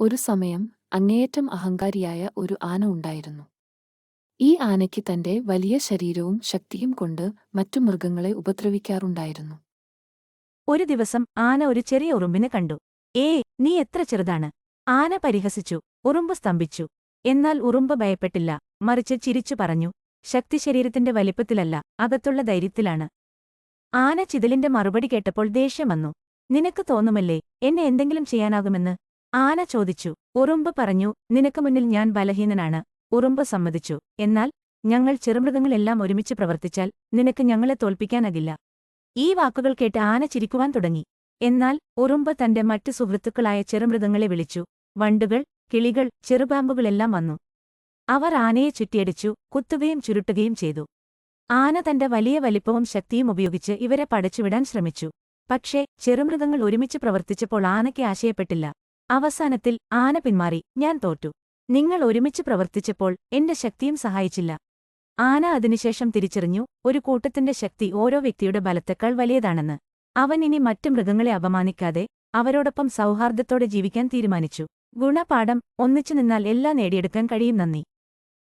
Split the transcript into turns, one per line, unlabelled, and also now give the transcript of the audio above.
ഒരു സമയം അങ്ങേയറ്റം അഹങ്കാരിയായ ഒരു ആന ഉണ്ടായിരുന്നു. ഈ ആനയ്ക്ക് തന്റെ വലിയ ശരീരവും ശക്തിയും കൊണ്ട് മറ്റു മൃഗങ്ങളെ ഉപദ്രവിക്കാറുണ്ടായിരുന്നു.
ഒരു ദിവസം ആന ഒരു ചെറിയ ഉറുമ്പിനെ കണ്ടു. നീ എത്ര ചെറുതാണ്! ആന പരിഹസിച്ചു. ഉറുമ്പ് സ്തംഭിച്ചു. എന്നാൽ ഉറുമ്പ് ഭയപ്പെട്ടില്ല, മറിച്ച് ചിരിച്ചു പറഞ്ഞു, ശക്തി ശരീരത്തിന്റെ വലിപ്പത്തിലല്ല, അകത്തുള്ള ധൈര്യത്തിലാണ്. ആന ചിതലിന്റെ മറുപടി കേട്ടപ്പോൾ ദേഷ്യം വന്നു. നിനക്ക് തോന്നുമല്ലേ എന്നെ എന്തെങ്കിലും ചെയ്യാനാകുമെന്ന്? ആന ചോദിച്ചു. ഉറുമ്പ് പറഞ്ഞു, നിനക്ക് മുന്നിൽ ഞാൻ ബലഹീനനാണ്. ഉറുമ്പ് സമ്മതിച്ചു. എന്നാൽ ഞങ്ങൾ ചെറുമൃഗങ്ങളെല്ലാം ഒരുമിച്ച് പ്രവർത്തിച്ചാൽ നിനക്ക് ഞങ്ങളെ തോൽപ്പിക്കാനാകില്ല. ഈ വാക്കുകൾ കേട്ട് ആന ചിരിക്കുവാൻ തുടങ്ങി. എന്നാൽ ഉറുമ്പ് തന്റെ മറ്റു സുഹൃത്തുക്കളായ ചെറുമൃഗങ്ങളെ വിളിച്ചു. വണ്ടുകൾ, കിളികൾ, ചെറുപാമ്പുകളെല്ലാം വന്നു. അവർ ആനയെ ചുറ്റിയടിച്ചു, കുത്തുകയും ചുരുട്ടുകയും ചെയ്തു. ആന തന്റെ വലിയ വലിപ്പവും ശക്തിയും ഉപയോഗിച്ച് ഇവരെ പടച്ചുവിടാൻ ശ്രമിച്ചു. പക്ഷേ ചെറുമൃഗങ്ങൾ ഒരുമിച്ച് പ്രവർത്തിച്ചപ്പോൾ ആനയ്ക്ക് ആശയപ്പെട്ടില്ല. അവസാനത്തിൽ ആന പിന്മാറി. ഞാൻ തോറ്റു. നിങ്ങൾ ഒരുമിച്ച് പ്രവർത്തിച്ചപ്പോൾ എന്റെ ശക്തിയും സഹായിച്ചില്ല. ആന അതിനുശേഷം തിരിച്ചറിഞ്ഞു, ഒരു കൂട്ടത്തിന്റെ ശക്തി ഓരോ വ്യക്തിയുടെ ബലത്തേക്കാൾ വലിയതാണെന്ന്. അവൻ ഇനി മറ്റു മൃഗങ്ങളെ അപമാനിക്കാതെ അവരോടൊപ്പം സൗഹാർദ്ദത്തോടെ ജീവിക്കാൻ തീരുമാനിച്ചു. ഗുണപാഠം: ഒന്നിച്ചു നിന്നാൽ എല്ലാം നേടിയെടുക്കാൻ കഴിയും. നന്ദി.